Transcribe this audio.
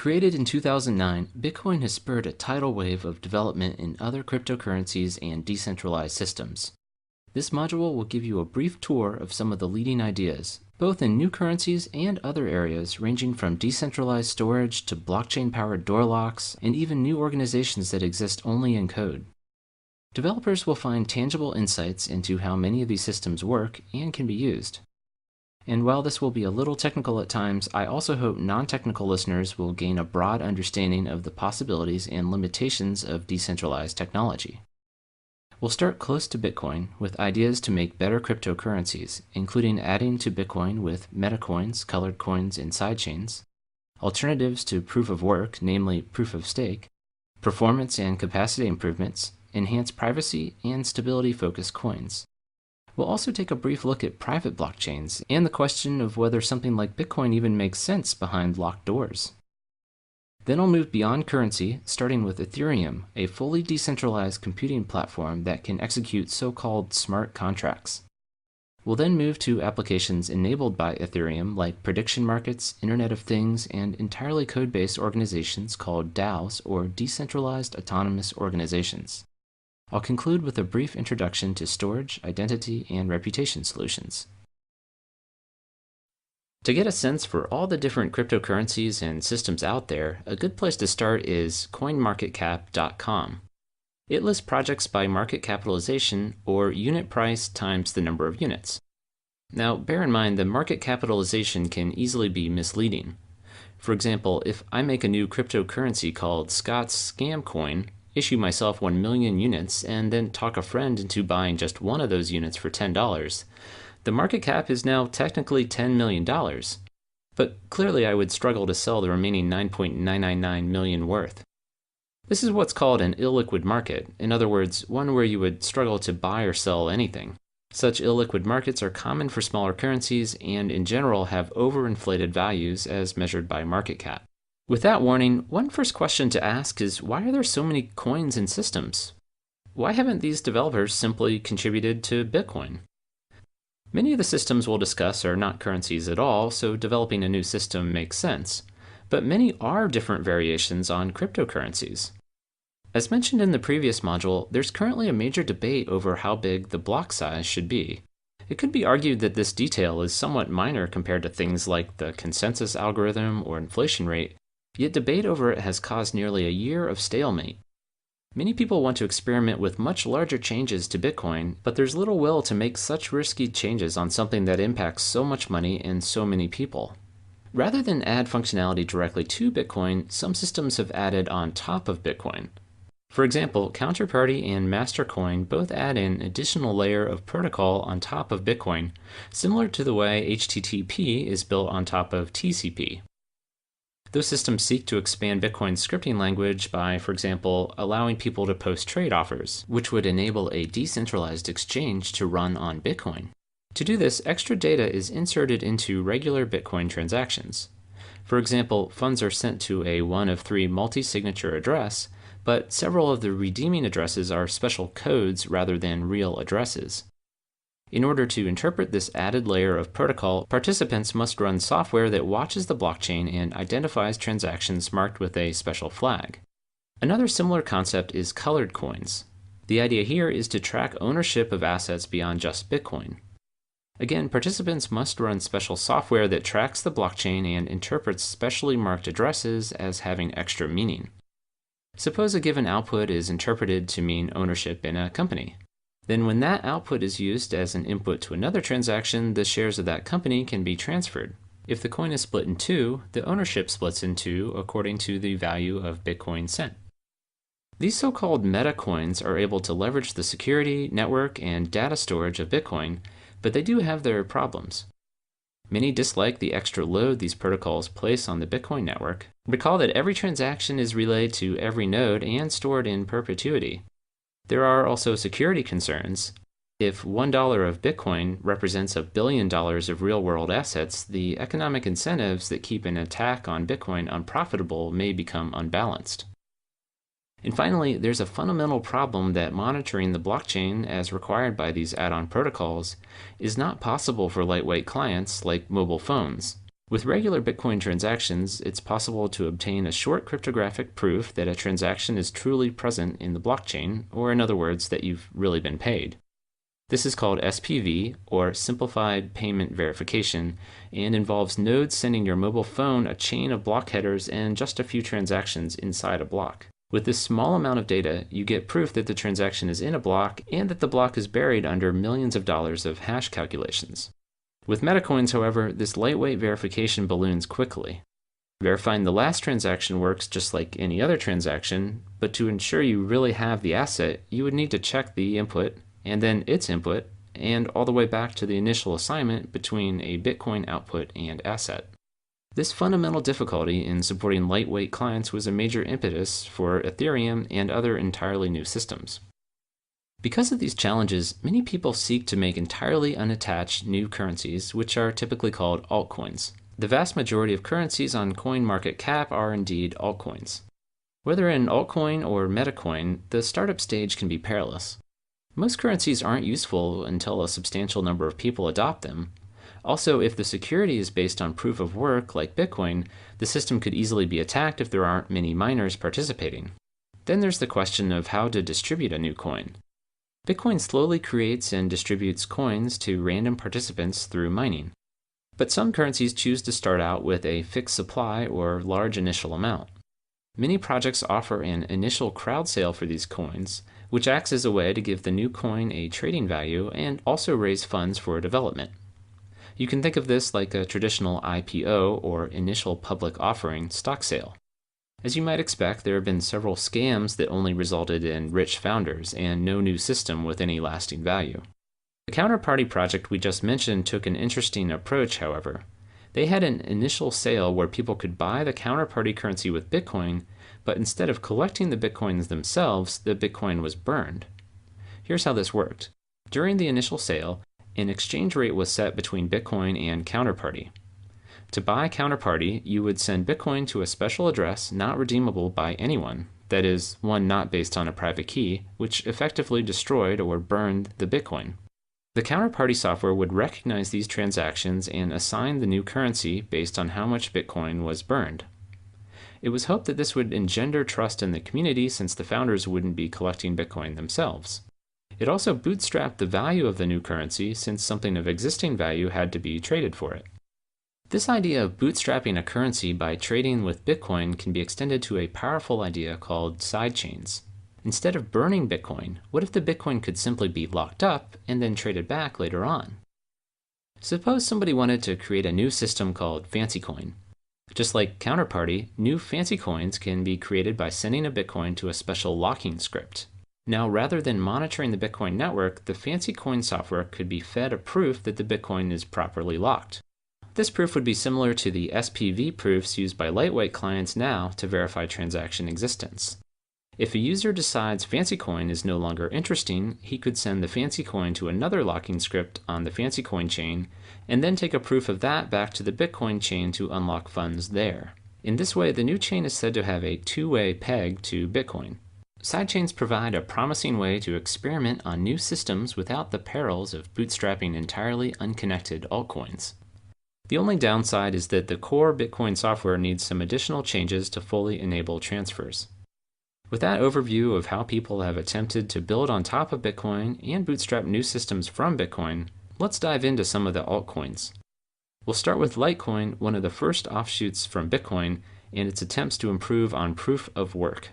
Created in 2009, Bitcoin has spurred a tidal wave of development in other cryptocurrencies and decentralized systems. This module will give you a brief tour of some of the leading ideas, both in new currencies and other areas ranging from decentralized storage to blockchain-powered door locks, and even new organizations that exist only in code. Developers will find tangible insights into how many of these systems work and can be used. And while this will be a little technical at times, I also hope non-technical listeners will gain a broad understanding of the possibilities and limitations of decentralized technology. We'll start close to Bitcoin with ideas to make better cryptocurrencies, including adding to Bitcoin with Metacoins, colored coins, and sidechains, alternatives to proof of work, namely proof of stake, performance and capacity improvements, enhanced privacy, and stability-focused coins. We'll also take a brief look at private blockchains and the question of whether something like Bitcoin even makes sense behind locked doors. Then I'll move beyond currency, starting with Ethereum, a fully decentralized computing platform that can execute so-called smart contracts. We'll then move to applications enabled by Ethereum like prediction markets, Internet of Things, and entirely code-based organizations called DAOs, or Decentralized Autonomous Organizations. I'll conclude with a brief introduction to storage, identity, and reputation solutions. To get a sense for all the different cryptocurrencies and systems out there, a good place to start is coinmarketcap.com. It lists projects by market capitalization, or unit price times the number of units. Now, bear in mind the market capitalization can easily be misleading. For example, if I make a new cryptocurrency called Scott's Scam Coin, issue myself 1 million units, and then talk a friend into buying just one of those units for $10, the market cap is now technically $10 million. But clearly I would struggle to sell the remaining 9.999 million worth. This is what's called an illiquid market, in other words, one where you would struggle to buy or sell anything. Such illiquid markets are common for smaller currencies and in general have overinflated values as measured by market cap. With that warning, one first question to ask is, why are there so many coins and systems? Why haven't these developers simply contributed to Bitcoin? Many of the systems we'll discuss are not currencies at all, so developing a new system makes sense. But many are different variations on cryptocurrencies. As mentioned in the previous module, there's currently a major debate over how big the block size should be. It could be argued that this detail is somewhat minor compared to things like the consensus algorithm or inflation rate, yet debate over it has caused nearly a year of stalemate. Many people want to experiment with much larger changes to Bitcoin, but there's little will to make such risky changes on something that impacts so much money and so many people. Rather than add functionality directly to Bitcoin, some systems have added on top of Bitcoin. For example, Counterparty and Mastercoin both add an additional layer of protocol on top of Bitcoin, similar to the way HTTP is built on top of TCP. Those systems seek to expand Bitcoin's scripting language by, for example, allowing people to post trade offers, which would enable a decentralized exchange to run on Bitcoin. To do this, extra data is inserted into regular Bitcoin transactions. For example, funds are sent to a one of three multi-signature address, but several of the redeeming addresses are special codes rather than real addresses. In order to interpret this added layer of protocol, participants must run software that watches the blockchain and identifies transactions marked with a special flag. Another similar concept is colored coins. The idea here is to track ownership of assets beyond just Bitcoin. Again, participants must run special software that tracks the blockchain and interprets specially marked addresses as having extra meaning. Suppose a given output is interpreted to mean ownership in a company. Then when that output is used as an input to another transaction, the shares of that company can be transferred. If the coin is split in two, the ownership splits in two according to the value of Bitcoin sent. These so-called Metacoins are able to leverage the security, network, and data storage of Bitcoin, but they do have their problems. Many dislike the extra load these protocols place on the Bitcoin network. Recall that every transaction is relayed to every node and stored in perpetuity. There are also security concerns. If $1 of Bitcoin represents $1 billion of real-world assets, the economic incentives that keep an attack on Bitcoin unprofitable may become unbalanced. And finally, there's a fundamental problem that monitoring the blockchain as required by these add-on protocols is not possible for lightweight clients like mobile phones. With regular Bitcoin transactions, it's possible to obtain a short cryptographic proof that a transaction is truly present in the blockchain, or in other words, that you've really been paid. This is called SPV, or Simplified Payment Verification, and involves nodes sending your mobile phone a chain of block headers and just a few transactions inside a block. With this small amount of data, you get proof that the transaction is in a block and that the block is buried under millions of dollars of hash calculations. With Metacoins, however, this lightweight verification balloons quickly. Verifying the last transaction works just like any other transaction, but to ensure you really have the asset, you would need to check the input, and then its input, and all the way back to the initial assignment between a Bitcoin output and asset. This fundamental difficulty in supporting lightweight clients was a major impetus for Ethereum and other entirely new systems. Because of these challenges, many people seek to make entirely unattached new currencies, which are typically called altcoins. The vast majority of currencies on CoinMarketCap are indeed altcoins. Whether an altcoin or metacoin, the startup stage can be perilous. Most currencies aren't useful until a substantial number of people adopt them. Also, if the security is based on proof of work, like Bitcoin, the system could easily be attacked if there aren't many miners participating. Then there's the question of how to distribute a new coin. Bitcoin slowly creates and distributes coins to random participants through mining. But some currencies choose to start out with a fixed supply or large initial amount. Many projects offer an initial crowd sale for these coins, which acts as a way to give the new coin a trading value and also raise funds for development. You can think of this like a traditional IPO or initial public offering stock sale. As you might expect, there have been several scams that only resulted in rich founders and no new system with any lasting value. The counterparty project we just mentioned took an interesting approach, however. They had an initial sale where people could buy the counterparty currency with Bitcoin, but instead of collecting the Bitcoins themselves, the Bitcoin was burned. Here's how this worked. During the initial sale, an exchange rate was set between Bitcoin and counterparty. To buy counterparty, you would send Bitcoin to a special address not redeemable by anyone, that is, one not based on a private key, which effectively destroyed or burned the Bitcoin. The counterparty software would recognize these transactions and assign the new currency based on how much Bitcoin was burned. It was hoped that this would engender trust in the community since the founders wouldn't be collecting Bitcoin themselves. It also bootstrapped the value of the new currency since something of existing value had to be traded for it. This idea of bootstrapping a currency by trading with Bitcoin can be extended to a powerful idea called sidechains. Instead of burning Bitcoin, what if the Bitcoin could simply be locked up and then traded back later on? Suppose somebody wanted to create a new system called FancyCoin. Just like Counterparty, new fancy coins can be created by sending a Bitcoin to a special locking script. Now, rather than monitoring the Bitcoin network, the FancyCoin software could be fed a proof that the Bitcoin is properly locked. This proof would be similar to the SPV proofs used by lightweight clients now to verify transaction existence. If a user decides FancyCoin is no longer interesting, he could send the FancyCoin to another locking script on the FancyCoin chain, and then take a proof of that back to the Bitcoin chain to unlock funds there. In this way, the new chain is said to have a two-way peg to Bitcoin. Sidechains provide a promising way to experiment on new systems without the perils of bootstrapping entirely unconnected altcoins. The only downside is that the core Bitcoin software needs some additional changes to fully enable transfers. With that overview of how people have attempted to build on top of Bitcoin and bootstrap new systems from Bitcoin, let's dive into some of the altcoins. We'll start with Litecoin, one of the first offshoots from Bitcoin, and its attempts to improve on proof of work.